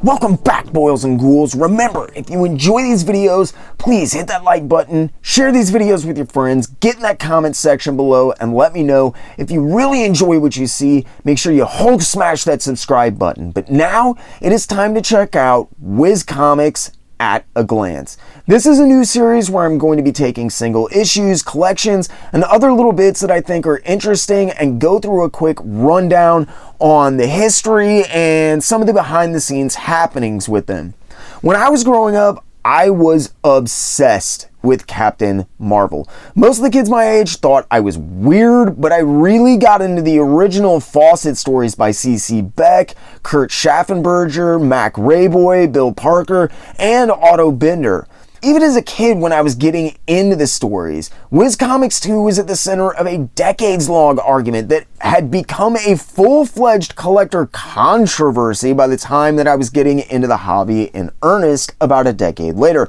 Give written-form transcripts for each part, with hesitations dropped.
Welcome back, boils and ghouls. Remember, if you enjoy these videos, please hit that like button, share these videos with your friends, get in that comment section below, and let me know. If you really enjoy what you see, make sure you Hulk smash that subscribe button. But now, it is time to check out Whiz Comics at a glance. This is a new series where I'm going to be taking single issues, collections, and other little bits that I think are interesting and go through a quick rundown on the history and some of the behind the scenes happenings with them. When I was growing up, I was obsessed with Captain Marvel. Most of the kids my age thought I was weird, but I really got into the original Fawcett stories by C.C. Beck, Kurt Schaffenberger, Mac Rayboy, Bill Parker, and Otto Binder. Even as a kid, when I was getting into the stories, Whiz Comics 2 was at the center of a decades-long argument that had become a full-fledged collector controversy by the time that I was getting into the hobby in earnest about a decade later.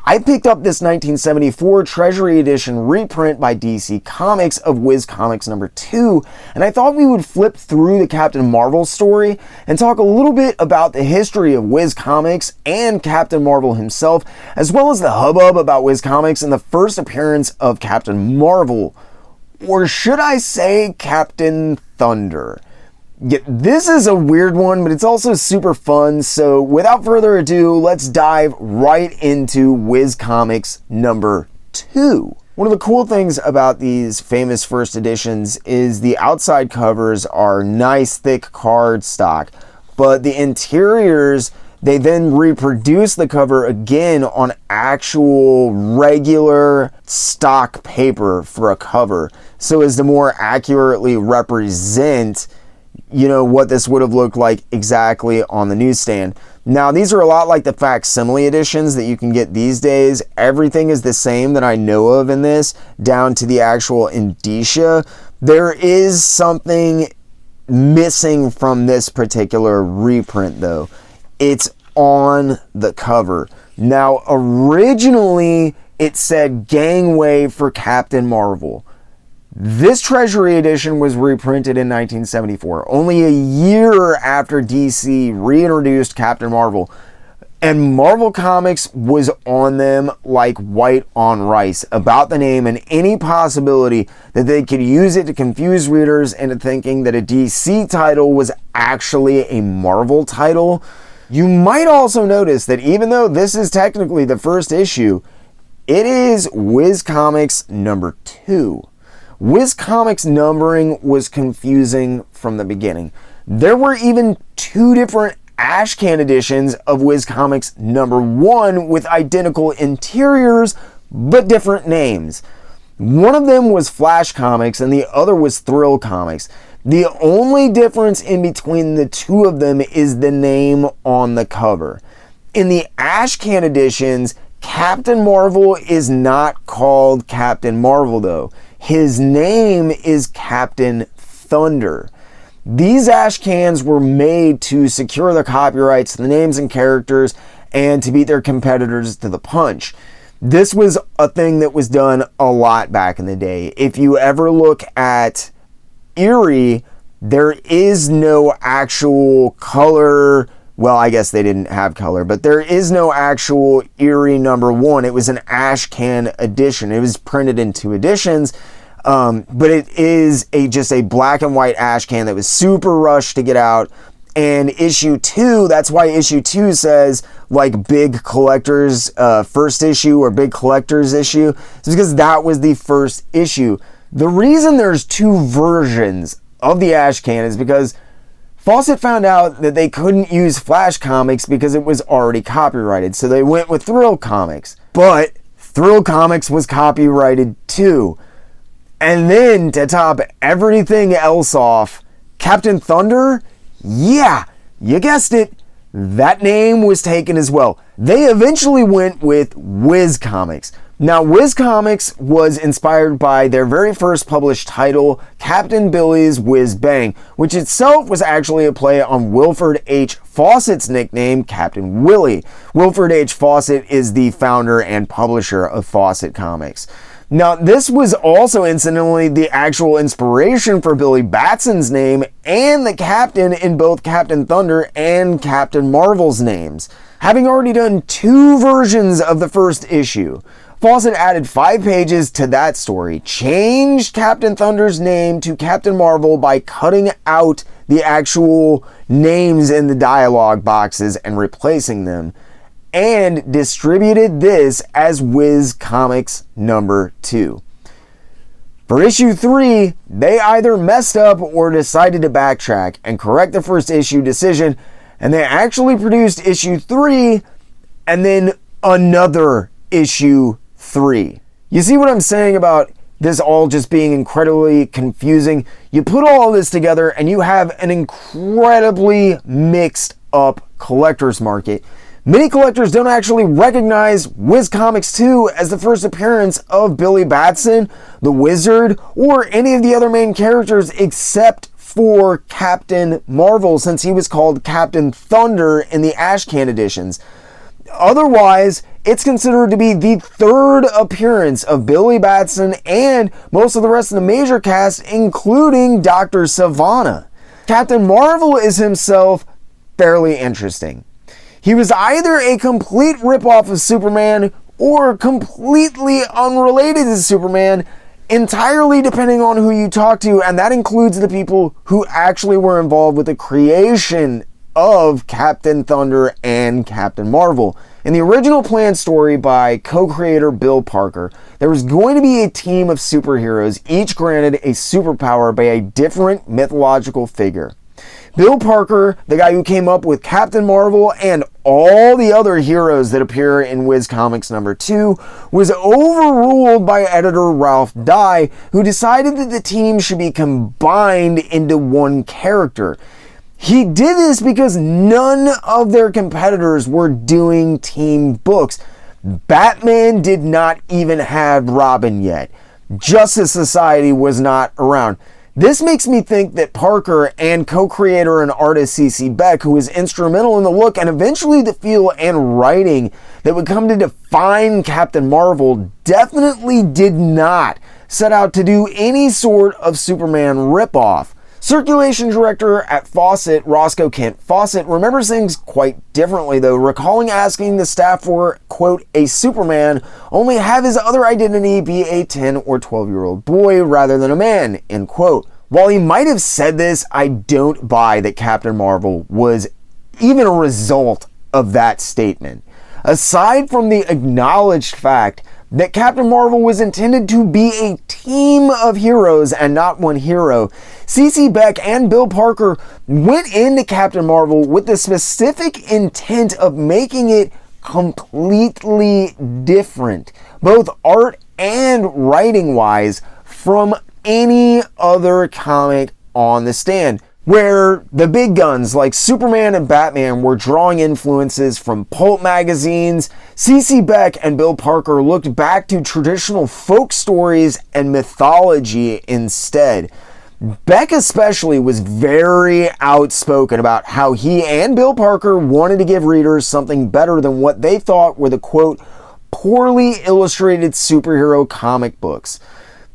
I picked up this 1974 Treasury Edition reprint by DC Comics of Whiz Comics number 2, and I thought we would flip through the Captain Marvel story and talk a little bit about the history of Whiz Comics and Captain Marvel himself, as well as the hubbub about Whiz Comics and the first appearance of Captain Marvel. Or should I say Captain Thunder? Yeah, this is a weird one, but it's also super fun, so without further ado, let's dive right into Whiz Comics number 2. One of the cool things about these famous first editions is the outside covers are nice, thick cardstock, but the interiors, they then reproduce the cover again on actual regular stock paper for a cover, so as to more accurately represent what this would have looked like exactly on the newsstand. Now, these are a lot like the facsimile editions that you can get these days. Everything is the same that I know of in this, down to the actual indicia. There is something missing from this particular reprint, though. It's on the cover. Now, originally, it said Gangway for Captain Marvel. This Treasury Edition was reprinted in 1974, only a year after DC reintroduced Captain Marvel, and Marvel Comics was on them like white on rice about the name and any possibility that they could use it to confuse readers into thinking that a DC title was actually a Marvel title. You might also notice that even though this is technically the first issue, it is Whiz Comics number 2. Whiz Comics numbering was confusing from the beginning. There were even 2 different ashcan editions of Whiz Comics number 1 with identical interiors but different names. One of them was Flash Comics and the other was Thrill Comics. The only difference in between the 2 of them is the name on the cover. In the ashcan editions, Captain Marvel is not called Captain Marvel though. His name is Captain Thunder. These ash cans were made to secure the copyrights to the names and characters and to beat their competitors to the punch. This was a thing that was done a lot back in the day. If you ever look at Erie, there is no actual color. Well, I guess they didn't have color, but there is no actual Erie number 1. It was an ash can edition. It was printed in 2 editions, but it is just a black and white ash can that was super rushed to get out. And issue 2, that's why issue 2 says like big collectors first issue or big collectors issue. It's because that was the first issue. The reason there's 2 versions of the ash can is because Fawcett found out that they couldn't use Flash Comics because it was already copyrighted, so they went with Thrill Comics. But Thrill Comics was copyrighted too. And then, to top everything else off, Captain Thunder? Yeah, you guessed it. That name was taken as well. They eventually went with Whiz Comics. Now, Whiz Comics was inspired by their very first published title, Captain Billy's Whiz Bang, which itself was actually a play on Wilford H. Fawcett's nickname, Captain Willie. Wilford H. Fawcett is the founder and publisher of Fawcett Comics. Now, this was also incidentally the actual inspiration for Billy Batson's name and the captain in both Captain Thunder and Captain Marvel's names. Having already done 2 versions of the first issue, Fawcett added 5 pages to that story, changed Captain Thunder's name to Captain Marvel by cutting out the actual names in the dialogue boxes and replacing them, and distributed this as Whiz Comics number 2. For issue 3, they either messed up or decided to backtrack and correct the first issue decision, and they actually produced issue 3 and then another issue 3. You see what I'm saying about this all just being incredibly confusing? You put all of this together and you have an incredibly mixed up collector's market. Many collectors don't actually recognize Whiz Comics 2 as the first appearance of Billy Batson, the Wizard, or any of the other main characters except for Captain Marvel, since he was called Captain Thunder in the Ashcan editions. Otherwise, it's considered to be the 3rd appearance of Billy Batson and most of the rest of the major cast, including Dr. Sivana. Captain Marvel is himself fairly interesting. He was either a complete ripoff of Superman or completely unrelated to Superman, entirely depending on who you talk to, and that includes the people who actually were involved with the creation of Captain Thunder and Captain Marvel. In the original planned story by co-creator Bill Parker, there was going to be a team of superheroes, each granted a superpower by a different mythological figure. Bill Parker, the guy who came up with Captain Marvel and all the other heroes that appear in Whiz Comics number 2, was overruled by editor Ralph Dye, who decided that the team should be combined into one character. He did this because none of their competitors were doing team books. Batman did not even have Robin yet. Justice Society was not around. This makes me think that Parker and co-creator and artist C.C. Beck, who was instrumental in the look and eventually the feel and writing that would come to define Captain Marvel, definitely did not set out to do any sort of Superman ripoff. Circulation director at Fawcett, Roscoe Kent Fawcett, remembers things quite differently though, recalling asking the staff for, quote, a Superman, only have his other identity be a 10 or 12-year-old boy rather than a man, end quote. While he might have said this, I don't buy that Captain Marvel was even a result of that statement. Aside from the acknowledged fact that Captain Marvel was intended to be a team of heroes and not one hero, C.C. Beck and Bill Parker went into Captain Marvel with the specific intent of making it completely different, both art and writing-wise, from any other comic on the stand, where the big guns like Superman and Batman were drawing influences from pulp magazines. C.C. Beck and Bill Parker looked back to traditional folk stories and mythology instead. Beck especially was very outspoken about how he and Bill Parker wanted to give readers something better than what they thought were the, quote, poorly illustrated superhero comic books.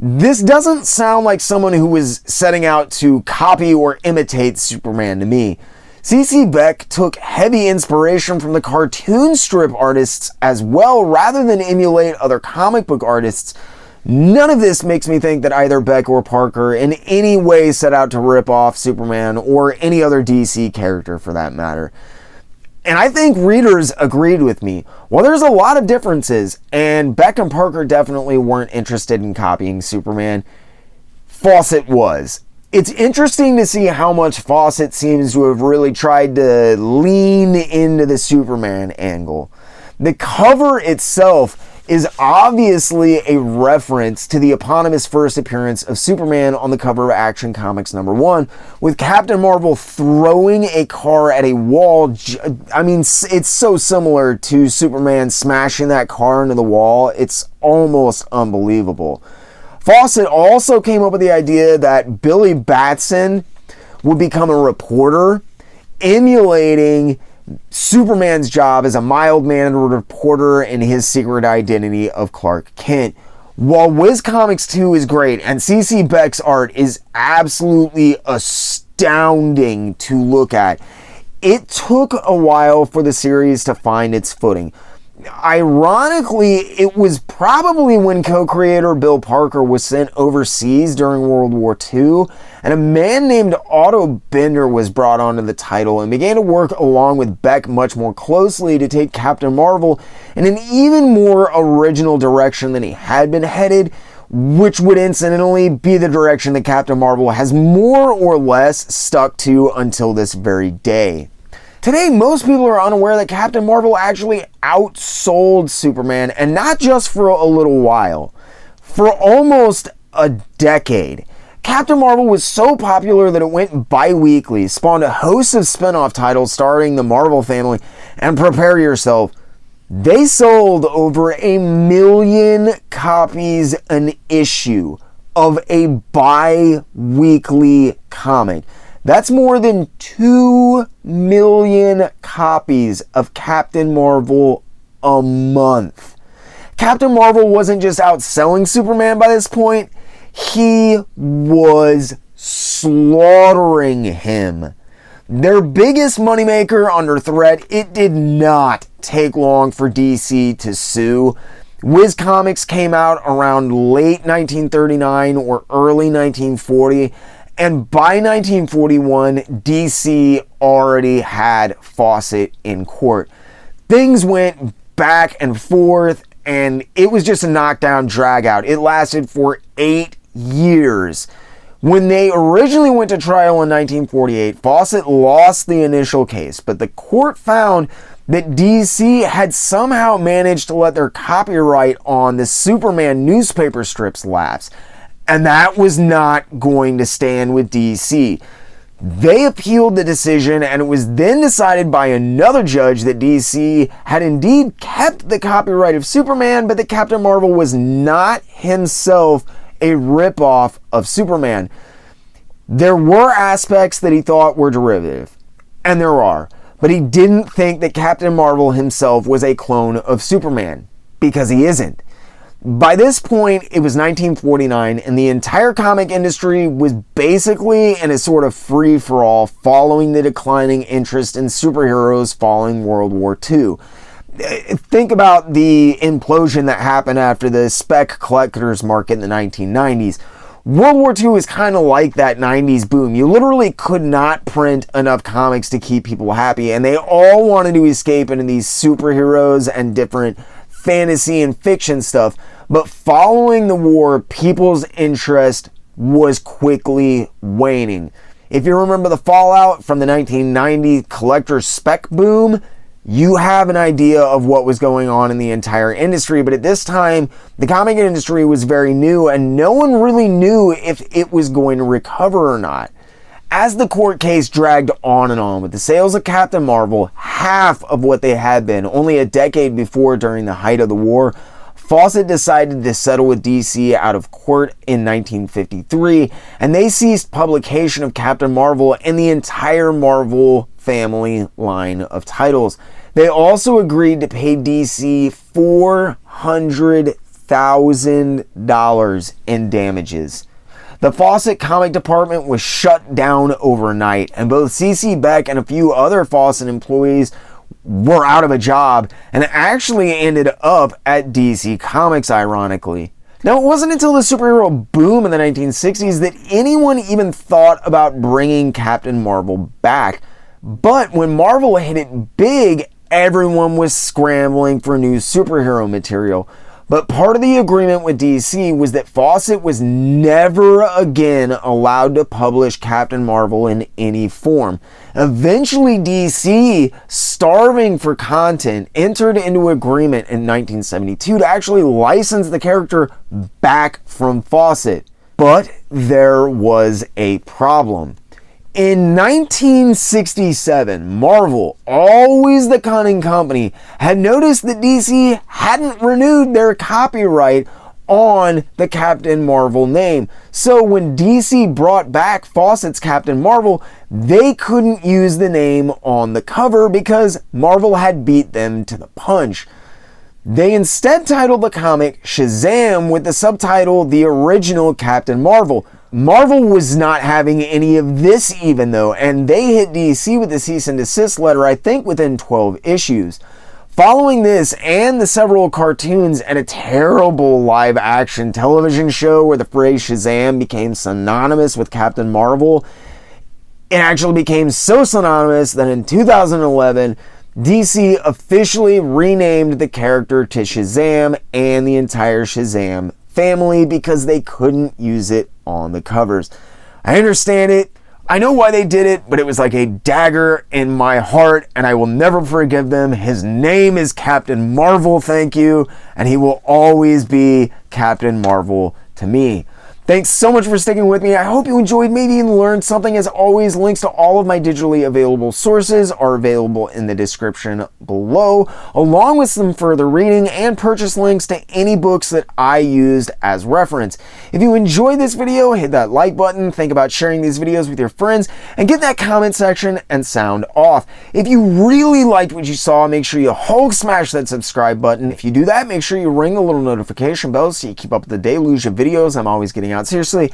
This doesn't sound like someone who was setting out to copy or imitate Superman to me. C.C. Beck took heavy inspiration from the cartoon strip artists as well, rather than emulate other comic book artists. None of this makes me think that either Beck or Parker in any way set out to rip off Superman or any other DC character for that matter. And I think readers agreed with me. While there's a lot of differences, and Beck and Parker definitely weren't interested in copying Superman, Fawcett was. It's interesting to see how much Fawcett seems to have really tried to lean into the Superman angle. The cover itself is obviously a reference to the eponymous first appearance of Superman on the cover of Action Comics number 1, with Captain Marvel throwing a car at a wall. I mean, it's so similar to Superman smashing that car into the wall. It's almost unbelievable. Fawcett also came up with the idea that Billy Batson would become a reporter, emulating Superman's job as a mild-mannered reporter and his secret identity of Clark Kent. While Whiz Comics 2 is great and CC Beck's art is absolutely astounding to look at, it took a while for the series to find its footing. Ironically, it was probably when co-creator Bill Parker was sent overseas during World War II, and a man named Otto Bender was brought onto the title and began to work along with Beck much more closely to take Captain Marvel in an even more original direction than he had been headed, which would incidentally be the direction that Captain Marvel has more or less stuck to until this very day. Today, most people are unaware that Captain Marvel actually outsold Superman, and not just for a little while. For almost a decade. Captain Marvel was so popular that it went bi-weekly, spawned a host of spin-off titles starring the Marvel family, and prepare yourself, they sold over 1 million copies an issue of a bi-weekly comic. That's more than 2 million copies of Captain Marvel a month. Captain Marvel wasn't just outselling Superman by this point, he was slaughtering him. Their biggest moneymaker under threat, it did not take long for DC to sue. Whiz Comics came out around late 1939 or early 1940. And by 1941, DC already had Fawcett in court. Things went back and forth, and it was just a knockdown drag-out. It lasted for 8 years. When they originally went to trial in 1948, Fawcett lost the initial case, but the court found that DC had somehow managed to let their copyright on the Superman newspaper strips lapse. And that was not going to stand with DC. They appealed the decision, and it was then decided by another judge that DC had indeed kept the copyright of Superman, but that Captain Marvel was not himself a ripoff of Superman. There were aspects that he thought were derivative, and there are, but he didn't think that Captain Marvel himself was a clone of Superman, because he isn't. By this point, it was 1949, and the entire comic industry was basically in a sort of free-for-all following the declining interest in superheroes following World War II. Think about the implosion that happened after the spec collector's market in the 1990s. World War II is kind of like that 90s boom. You literally could not print enough comics to keep people happy, and they all wanted to escape into these superheroes and different fantasy and fiction stuff. But following the war, people's interest was quickly waning. If you remember the fallout from the 1990 collector's spec boom, you have an idea of what was going on in the entire industry. But at this time, the comic industry was very new, and no one really knew if it was going to recover or not. As the court case dragged on and on, with the sales of Captain Marvel half of what they had been only a decade before during the height of the war, Fawcett decided to settle with DC out of court in 1953, and they ceased publication of Captain Marvel and the entire Marvel family line of titles. They also agreed to pay DC $400,000 in damages. The Fawcett comic department was shut down overnight, and both CC Beck and a few other Fawcett employees were out of a job and actually ended up at DC Comics, ironically. Now, it wasn't until the superhero boom in the 1960s that anyone even thought about bringing Captain Marvel back. But when Marvel hit it big, everyone was scrambling for new superhero material. But part of the agreement with DC was that Fawcett was never again allowed to publish Captain Marvel in any form. Eventually, DC, starving for content, entered into agreement in 1972 to actually license the character back from Fawcett. But there was a problem. In 1967, Marvel, always the cunning company, had noticed that DC hadn't renewed their copyright on the Captain Marvel name. So when DC brought back Fawcett's Captain Marvel, they couldn't use the name on the cover because Marvel had beat them to the punch. They instead titled the comic Shazam with the subtitle The Original Captain Marvel. Marvel was not having any of this even though, and they hit DC with a cease and desist letter, I think within 12 issues. Following this and the several cartoons and a terrible live action television show where the phrase Shazam became synonymous with Captain Marvel, it actually became so synonymous that in 2011, DC officially renamed the character to Shazam and the entire Shazam family because they couldn't use it on the covers. I understand it. I know why they did it, but it was like a dagger in my heart, and I will never forgive them. His name is Captain Marvel, thank you, and he will always be Captain Marvel to me. Thanks so much for sticking with me. I hope you enjoyed, maybe even learned something. As always, links to all of my digitally available sources are available in the description below, along with some further reading and purchase links to any books that I used as reference. If you enjoyed this video, hit that like button, think about sharing these videos with your friends, and get that comment section and sound off. If you really liked what you saw, make sure you Hulk smash that subscribe button. If you do that, make sure you ring the little notification bell so you keep up with the deluge of videos I'm always getting out. Seriously,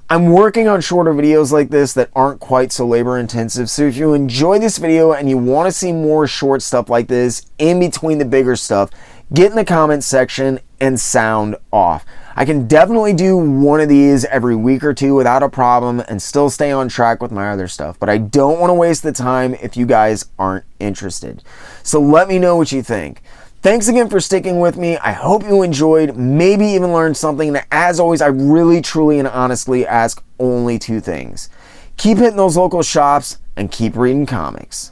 I'm working on shorter videos like this that aren't quite so labor intensive, so if you enjoy this video and you want to see more short stuff like this in between the bigger stuff, get in the comments section and sound off. I can definitely do one of these every week or two without a problem and still stay on track with my other stuff, but I don't want to waste the time if you guys aren't interested. So let me know what you think. Thanks again for sticking with me. I hope you enjoyed, maybe even learned something. And as always, I really, truly, and honestly ask only two things. Keep hitting those local shops and keep reading comics.